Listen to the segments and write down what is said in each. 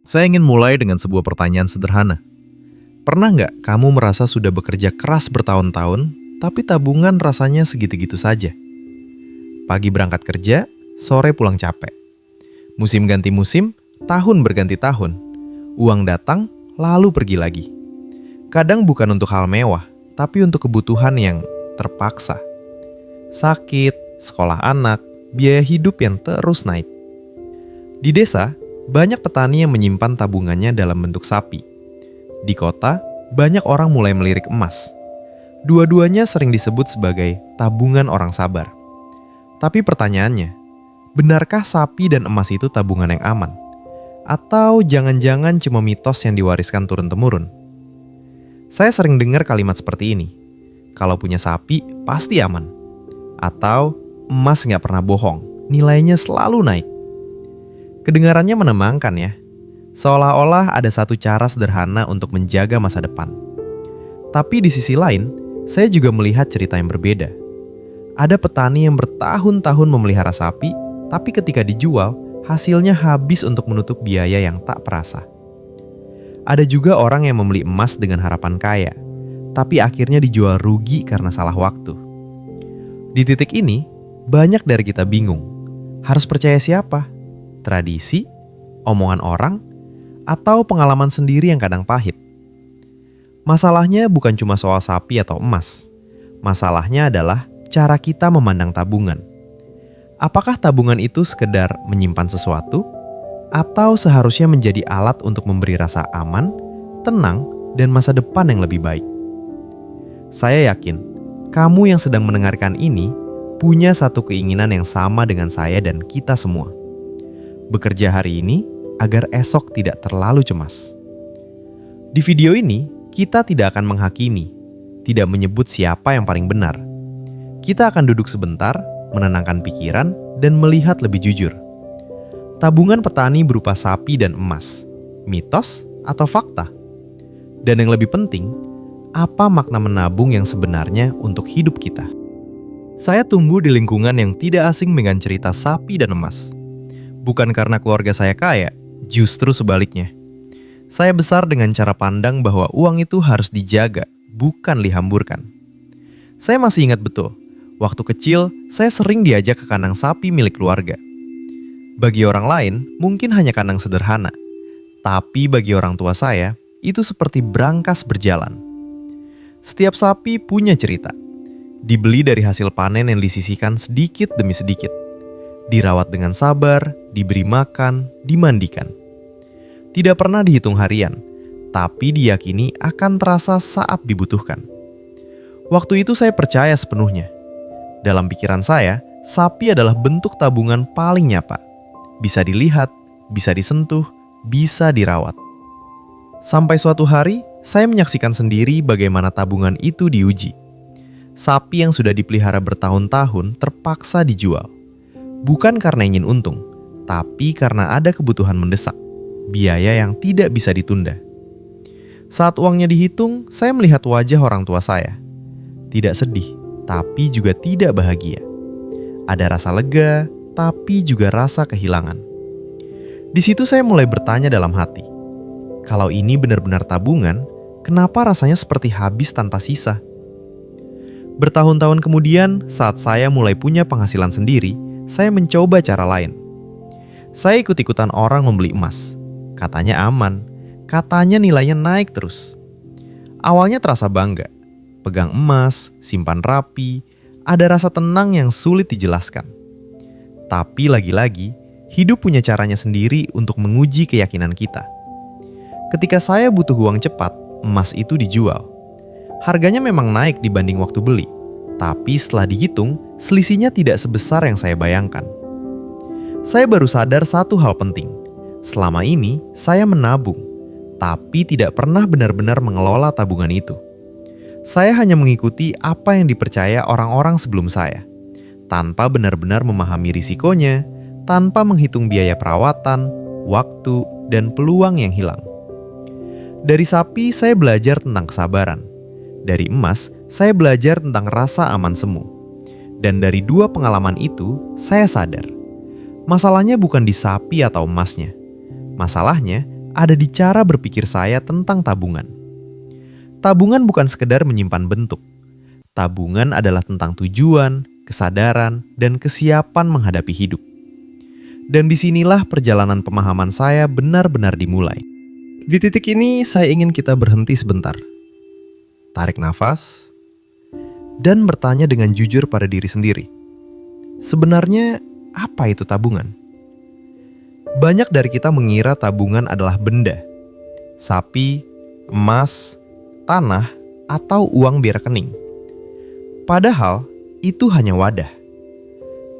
Saya ingin mulai dengan sebuah pertanyaan sederhana. Pernah nggak kamu merasa sudah bekerja keras bertahun-tahun, tapi tabungan rasanya segitu-gitu saja? Pagi berangkat kerja, sore pulang capek. Musim ganti musim, tahun berganti tahun. Uang datang, lalu pergi lagi. Kadang bukan untuk hal mewah, tapi untuk kebutuhan yang terpaksa. Sakit, sekolah anak, biaya hidup yang terus naik. Di desa, banyak petani yang menyimpan tabungannya dalam bentuk sapi. Di kota, banyak orang mulai melirik emas. Dua-duanya sering disebut sebagai tabungan orang sabar. Tapi pertanyaannya, benarkah sapi dan emas itu tabungan yang aman? Atau jangan-jangan cuma mitos yang diwariskan turun-temurun? Saya sering dengar kalimat seperti ini. Kalau punya sapi, pasti aman. Atau emas nggak pernah bohong, nilainya selalu naik. Kedengarannya menenangkan ya. Seolah-olah ada satu cara sederhana untuk menjaga masa depan. Tapi di sisi lain, saya juga melihat cerita yang berbeda. Ada petani yang bertahun-tahun memelihara sapi, tapi ketika dijual, hasilnya habis untuk menutup biaya yang tak perasa. Ada juga orang yang membeli emas dengan harapan kaya, tapi akhirnya dijual rugi karena salah waktu. Di titik ini, banyak dari kita bingung. Harus percaya siapa? Tradisi, omongan orang, atau pengalaman sendiri yang kadang pahit. Masalahnya bukan cuma soal sapi atau emas. Masalahnya adalah cara kita memandang tabungan. Apakah tabungan itu sekedar menyimpan sesuatu, atau seharusnya menjadi alat untuk memberi rasa aman, tenang, dan masa depan yang lebih baik? Saya yakin, kamu yang sedang mendengarkan ini punya satu keinginan yang sama dengan saya dan kita semua. Bekerja hari ini agar esok tidak terlalu cemas. Di video ini, kita tidak akan menghakimi, tidak menyebut siapa yang paling benar. Kita akan duduk sebentar, menenangkan pikiran, dan melihat lebih jujur. Tabungan petani berupa sapi dan emas, mitos atau fakta? Dan yang lebih penting, apa makna menabung yang sebenarnya untuk hidup kita? Saya tumbuh di lingkungan yang tidak asing dengan cerita sapi dan emas. Bukan karena keluarga saya kaya, justru sebaliknya. Saya besar dengan cara pandang bahwa uang itu harus dijaga, bukan dihamburkan. Saya masih ingat betul, waktu kecil saya sering diajak ke kandang sapi milik keluarga. Bagi orang lain, mungkin hanya kandang sederhana. Tapi bagi orang tua saya, itu seperti brankas berjalan. Setiap sapi punya cerita. Dibeli dari hasil panen yang disisihkan sedikit demi sedikit. Dirawat dengan sabar, diberi makan, dimandikan. Tidak pernah dihitung harian, tapi diyakini akan terasa saat dibutuhkan. Waktu itu saya percaya sepenuhnya. Dalam pikiran saya, sapi adalah bentuk tabungan paling nyata. Bisa dilihat, bisa disentuh, bisa dirawat. Sampai suatu hari, saya menyaksikan sendiri bagaimana tabungan itu diuji. Sapi yang sudah dipelihara bertahun-tahun terpaksa dijual. Bukan karena ingin untung, tapi karena ada kebutuhan mendesak, biaya yang tidak bisa ditunda. Saat uangnya dihitung, saya melihat wajah orang tua saya. Tidak sedih, tapi juga tidak bahagia. Ada rasa lega, tapi juga rasa kehilangan. Di situ saya mulai bertanya dalam hati, kalau ini benar-benar tabungan, kenapa rasanya seperti habis tanpa sisa? Bertahun-tahun kemudian, saat saya mulai punya penghasilan sendiri, saya mencoba cara lain. Saya ikut-ikutan orang membeli emas. Katanya aman, katanya nilainya naik terus. Awalnya terasa bangga. Pegang emas, simpan rapi, ada rasa tenang yang sulit dijelaskan. Tapi lagi-lagi, hidup punya caranya sendiri untuk menguji keyakinan kita. Ketika saya butuh uang cepat, emas itu dijual. Harganya memang naik dibanding waktu beli. Tapi setelah dihitung, selisihnya tidak sebesar yang saya bayangkan. Saya baru sadar satu hal penting. Selama ini, saya menabung, tapi tidak pernah benar-benar mengelola tabungan itu. Saya hanya mengikuti apa yang dipercaya orang-orang sebelum saya, tanpa benar-benar memahami risikonya, tanpa menghitung biaya perawatan, waktu, dan peluang yang hilang. Dari sapi, saya belajar tentang kesabaran. Dari emas, saya belajar tentang rasa aman semu. Dan dari dua pengalaman itu, saya sadar. Masalahnya bukan di sapi atau emasnya. Masalahnya ada di cara berpikir saya tentang tabungan. Tabungan bukan sekedar menyimpan bentuk. Tabungan adalah tentang tujuan, kesadaran, dan kesiapan menghadapi hidup. Dan disinilah perjalanan pemahaman saya benar-benar dimulai. Di titik ini saya ingin kita berhenti sebentar. Tarik nafas, dan bertanya dengan jujur pada diri sendiri. Sebenarnya apa itu tabungan? Banyak dari kita mengira tabungan adalah benda, sapi, emas, tanah, atau uang di rekening. Padahal itu hanya wadah.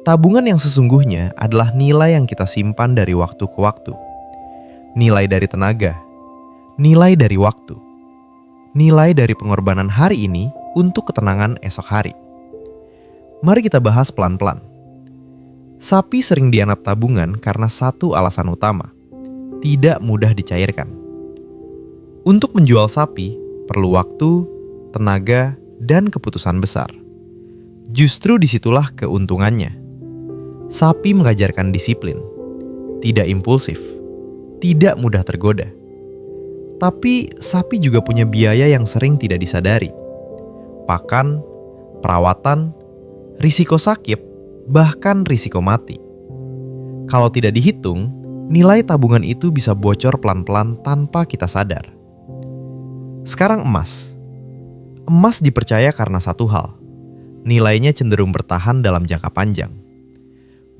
Tabungan yang sesungguhnya adalah nilai yang kita simpan dari waktu ke waktu. Nilai dari tenaga, nilai dari waktu, nilai dari pengorbanan hari ini untuk ketenangan esok hari. Mari kita bahas pelan-pelan. Sapi sering dianggap tabungan karena satu alasan utama: tidak mudah dicairkan. Untuk menjual sapi, perlu waktu, tenaga, dan keputusan besar. Justru disitulah keuntungannya. Sapi mengajarkan disiplin, tidak impulsif, tidak mudah tergoda. Tapi sapi juga punya biaya yang sering tidak disadari. Pakan, perawatan, risiko sakit, bahkan risiko mati. Kalau tidak dihitung, nilai tabungan itu bisa bocor pelan-pelan tanpa kita sadar. Sekarang emas. Emas dipercaya karena satu hal: nilainya cenderung bertahan dalam jangka panjang.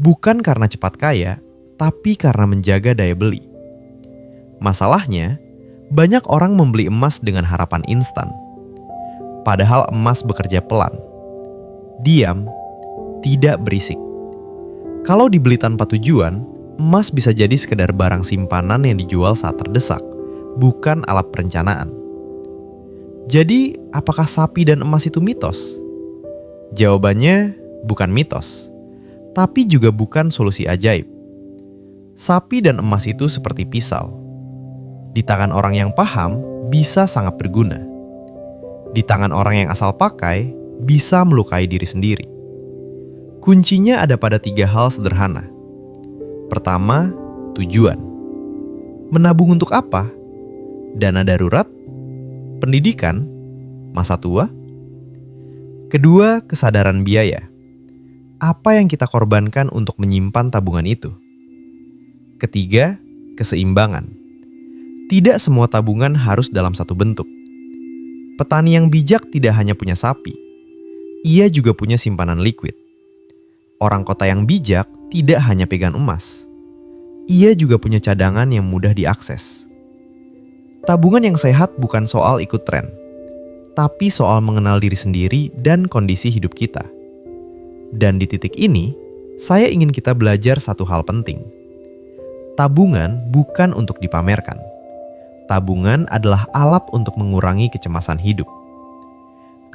Bukan karena cepat kaya, tapi karena menjaga daya beli. Masalahnya, banyak orang membeli emas dengan harapan instan. Padahal emas bekerja pelan, diam, tidak berisik. Kalau dibeli tanpa tujuan, emas bisa jadi sekedar barang simpanan yang dijual saat terdesak, bukan alat perencanaan. Jadi, apakah sapi dan emas itu mitos? Jawabannya bukan mitos, tapi juga bukan solusi ajaib. Sapi dan emas itu seperti pisau. Di tangan orang yang paham, bisa sangat berguna. Di tangan orang yang asal pakai, bisa melukai diri sendiri. Kuncinya ada pada 3 hal sederhana. Pertama, tujuan. Menabung untuk apa? Dana darurat? Pendidikan? Masa tua? Kedua, kesadaran biaya. Apa yang kita korbankan untuk menyimpan tabungan itu? Ketiga, keseimbangan. Tidak semua tabungan harus dalam satu bentuk. Petani yang bijak tidak hanya punya sapi, ia juga punya simpanan liquid. Orang kota yang bijak tidak hanya pegang emas, ia juga punya cadangan yang mudah diakses. Tabungan yang sehat bukan soal ikut tren, tapi soal mengenal diri sendiri dan kondisi hidup kita. Dan di titik ini, saya ingin kita belajar satu hal penting. Tabungan bukan untuk dipamerkan. Tabungan adalah alat untuk mengurangi kecemasan hidup.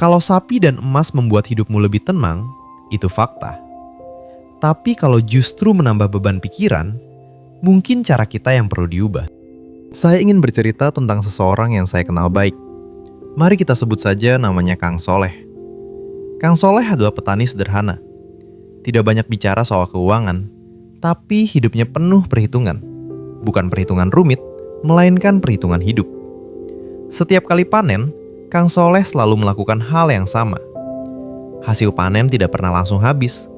Kalau sapi dan emas membuat hidupmu lebih tenang, itu fakta. Tapi kalau justru menambah beban pikiran, mungkin cara kita yang perlu diubah. Saya ingin bercerita tentang seseorang yang saya kenal baik. Mari kita sebut saja namanya Kang Soleh. Kang Soleh adalah petani sederhana. Tidak banyak bicara soal keuangan, tapi hidupnya penuh perhitungan. Bukan perhitungan rumit, melainkan perhitungan hidup. Setiap kali panen, Kang Soleh selalu melakukan hal yang sama. Hasil panen tidak pernah langsung habis.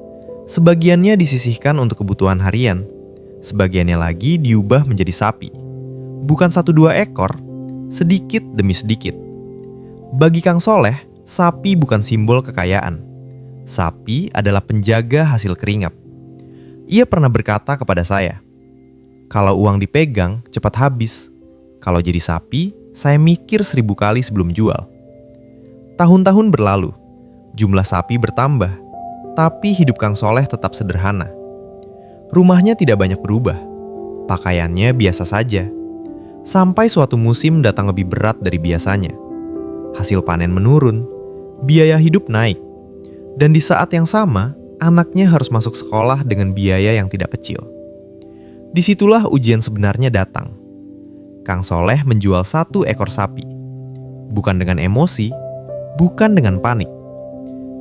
Sebagiannya disisihkan untuk kebutuhan harian, sebagiannya lagi diubah menjadi sapi. Bukan 1-2 ekor, sedikit demi sedikit. Bagi Kang Soleh, sapi bukan simbol kekayaan. Sapi adalah penjaga hasil keringat. Ia pernah berkata kepada saya, "Kalau uang dipegang, cepat habis. Kalau jadi sapi, saya mikir 1000 kali sebelum jual." Tahun-tahun berlalu, jumlah sapi bertambah. Tapi hidup Kang Soleh tetap sederhana. Rumahnya tidak banyak berubah. Pakaiannya biasa saja. Sampai suatu musim datang lebih berat dari biasanya. Hasil panen menurun, biaya hidup naik. Dan di saat yang sama, anaknya harus masuk sekolah dengan biaya yang tidak kecil. Disitulah ujian sebenarnya datang. Kang Soleh menjual 1 ekor sapi. Bukan dengan emosi, bukan dengan panik.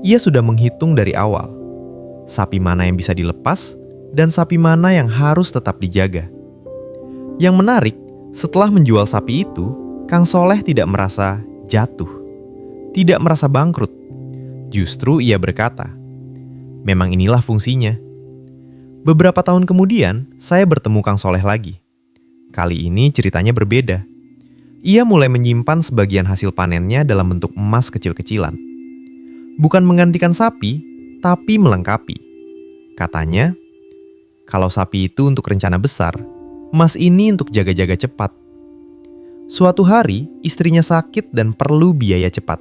Ia sudah menghitung dari awal, sapi mana yang bisa dilepas dan sapi mana yang harus tetap dijaga. Yang menarik, Setelah menjual sapi itu, Kang Soleh tidak merasa jatuh, tidak merasa bangkrut. Justru ia berkata, memang inilah fungsinya. Beberapa tahun kemudian, saya bertemu Kang Soleh lagi. Kali ini ceritanya berbeda. Ia mulai menyimpan sebagian hasil panennya dalam bentuk emas kecil-kecilan. Bukan menggantikan sapi, tapi melengkapi. Katanya, kalau sapi itu untuk rencana besar, emas ini untuk jaga-jaga cepat. Suatu hari, istrinya sakit dan perlu biaya cepat.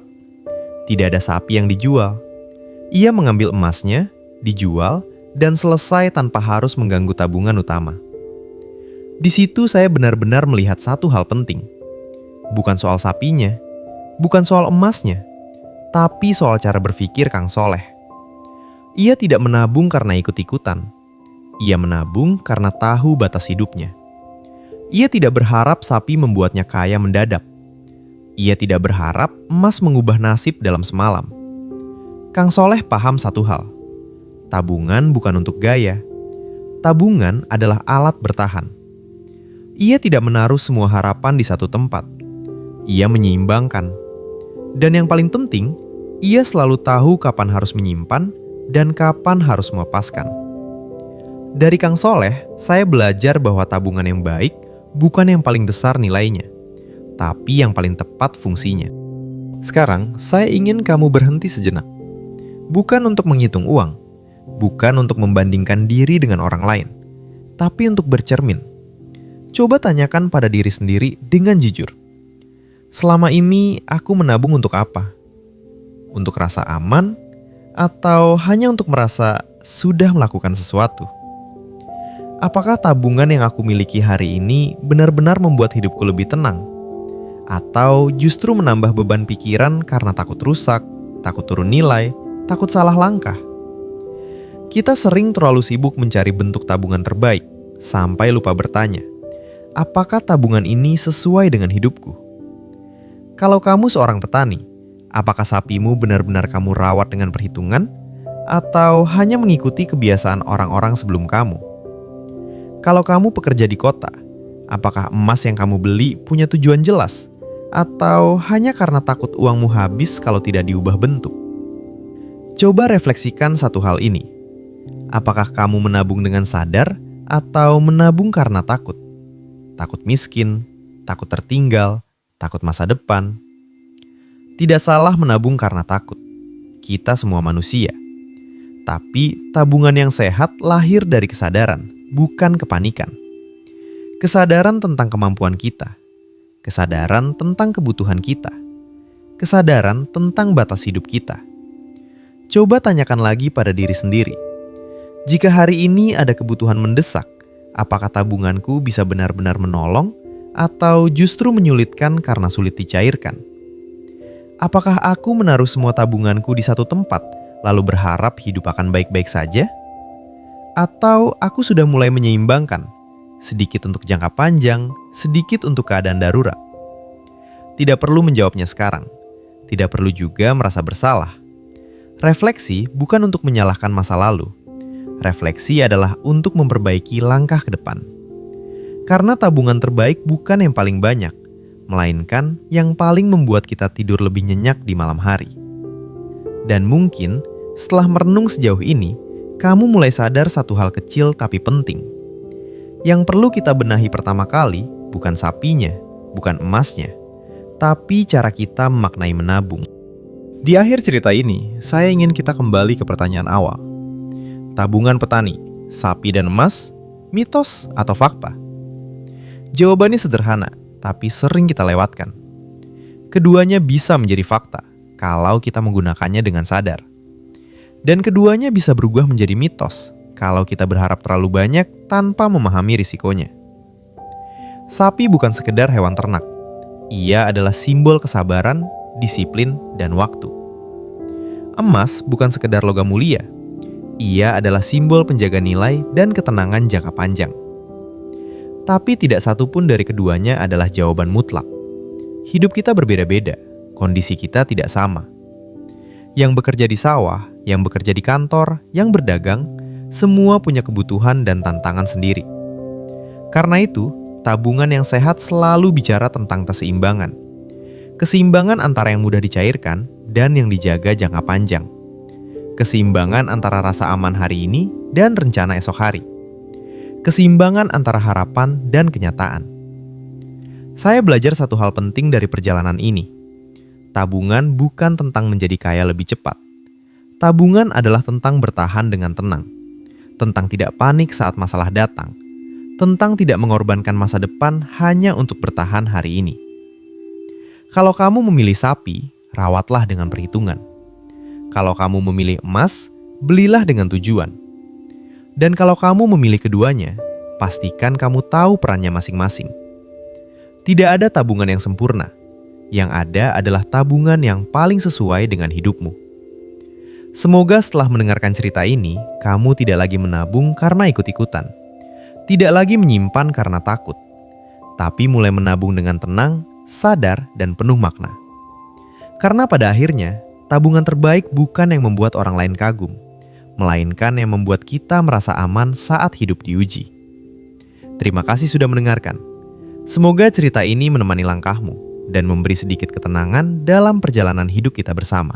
Tidak ada sapi yang dijual. Ia mengambil emasnya, dijual, dan selesai tanpa harus mengganggu tabungan utama. Di situ saya benar-benar melihat satu hal penting. Bukan soal sapinya, bukan soal emasnya, tapi soal cara berpikir Kang Soleh. Ia tidak menabung karena ikut-ikutan. Ia menabung karena tahu batas hidupnya. Ia tidak berharap sapi membuatnya kaya mendadak. Ia tidak berharap emas mengubah nasib dalam semalam. Kang Soleh paham satu hal. Tabungan bukan untuk gaya. Tabungan adalah alat bertahan. Ia tidak menaruh semua harapan di satu tempat. Ia menyeimbangkan. Dan yang paling penting, ia selalu tahu kapan harus menyimpan dan kapan harus melepaskan. Dari Kang Soleh, saya belajar bahwa tabungan yang baik bukan yang paling besar nilainya, tapi yang paling tepat fungsinya. Sekarang, saya ingin kamu berhenti sejenak. Bukan untuk menghitung uang, bukan untuk membandingkan diri dengan orang lain, tapi untuk bercermin. Coba tanyakan pada diri sendiri dengan jujur. Selama ini aku menabung untuk apa? Untuk rasa aman? Atau hanya untuk merasa sudah melakukan sesuatu? Apakah tabungan yang aku miliki hari ini benar-benar membuat hidupku lebih tenang? Atau justru menambah beban pikiran karena takut rusak, takut turun nilai, takut salah langkah? Kita sering terlalu sibuk mencari bentuk tabungan terbaik, sampai lupa bertanya, apakah tabungan ini sesuai dengan hidupku? Kalau kamu seorang petani, apakah sapimu benar-benar kamu rawat dengan perhitungan? Atau hanya mengikuti kebiasaan orang-orang sebelum kamu? Kalau kamu pekerja di kota, apakah emas yang kamu beli punya tujuan jelas? Atau hanya karena takut uangmu habis kalau tidak diubah bentuk? Coba refleksikan satu hal ini. Apakah kamu menabung dengan sadar atau menabung karena takut? Takut miskin, takut tertinggal, takut masa depan. Tidak salah menabung karena takut. Kita semua manusia. Tapi tabungan yang sehat lahir dari kesadaran, bukan kepanikan. Kesadaran tentang kemampuan kita. Kesadaran tentang kebutuhan kita. Kesadaran tentang batas hidup kita. Coba tanyakan lagi pada diri sendiri. Jika hari ini ada kebutuhan mendesak, apakah tabunganku bisa benar-benar menolong atau justru menyulitkan karena sulit dicairkan? Apakah aku menaruh semua tabunganku di satu tempat, lalu berharap hidup akan baik-baik saja? Atau aku sudah mulai menyeimbangkan, sedikit untuk jangka panjang, sedikit untuk keadaan darurat? Tidak perlu menjawabnya sekarang. Tidak perlu juga merasa bersalah. Refleksi bukan untuk menyalahkan masa lalu. Refleksi adalah untuk memperbaiki langkah ke depan. Karena tabungan terbaik bukan yang paling banyak, melainkan yang paling membuat kita tidur lebih nyenyak di malam hari. Dan mungkin setelah merenung sejauh ini, kamu mulai sadar satu hal kecil tapi penting. Yang perlu kita benahi pertama kali bukan sapinya, bukan emasnya, tapi cara kita memaknai menabung. Di akhir cerita ini, saya ingin kita kembali ke pertanyaan awal. Tabungan petani, sapi dan emas, mitos atau fakta? Jawabannya sederhana, tapi sering kita lewatkan. Keduanya bisa menjadi fakta kalau kita menggunakannya dengan sadar. Dan keduanya bisa berubah menjadi mitos kalau kita berharap terlalu banyak tanpa memahami risikonya. Sapi bukan sekedar hewan ternak. Ia adalah simbol kesabaran, disiplin, dan waktu. Emas bukan sekedar logam mulia. Ia adalah simbol penjaga nilai dan ketenangan jangka panjang. Tapi tidak satu pun dari keduanya adalah jawaban mutlak. Hidup kita berbeda-beda, kondisi kita tidak sama. Yang bekerja di sawah, yang bekerja di kantor, yang berdagang, semua punya kebutuhan dan tantangan sendiri. Karena itu, tabungan yang sehat selalu bicara tentang keseimbangan. Keseimbangan antara yang mudah dicairkan dan yang dijaga jangka panjang. Keseimbangan antara rasa aman hari ini dan rencana esok hari. Keseimbangan antara harapan dan kenyataan. Saya belajar satu hal penting dari perjalanan ini. Tabungan bukan tentang menjadi kaya lebih cepat. Tabungan adalah tentang bertahan dengan tenang. Tentang tidak panik saat masalah datang. Tentang tidak mengorbankan masa depan hanya untuk bertahan hari ini. Kalau kamu memilih sapi, rawatlah dengan perhitungan. Kalau kamu memilih emas, belilah dengan tujuan. Dan kalau kamu memilih keduanya, pastikan kamu tahu perannya masing-masing. Tidak ada tabungan yang sempurna. Yang ada adalah tabungan yang paling sesuai dengan hidupmu. Semoga setelah mendengarkan cerita ini, kamu tidak lagi menabung karena ikut-ikutan. Tidak lagi menyimpan karena takut. Tapi mulai menabung dengan tenang, sadar, dan penuh makna. Karena pada akhirnya, tabungan terbaik bukan yang membuat orang lain kagum, melainkan yang membuat kita merasa aman saat hidup diuji. Terima kasih sudah mendengarkan. Semoga cerita ini menemani langkahmu dan memberi sedikit ketenangan dalam perjalanan hidup kita bersama.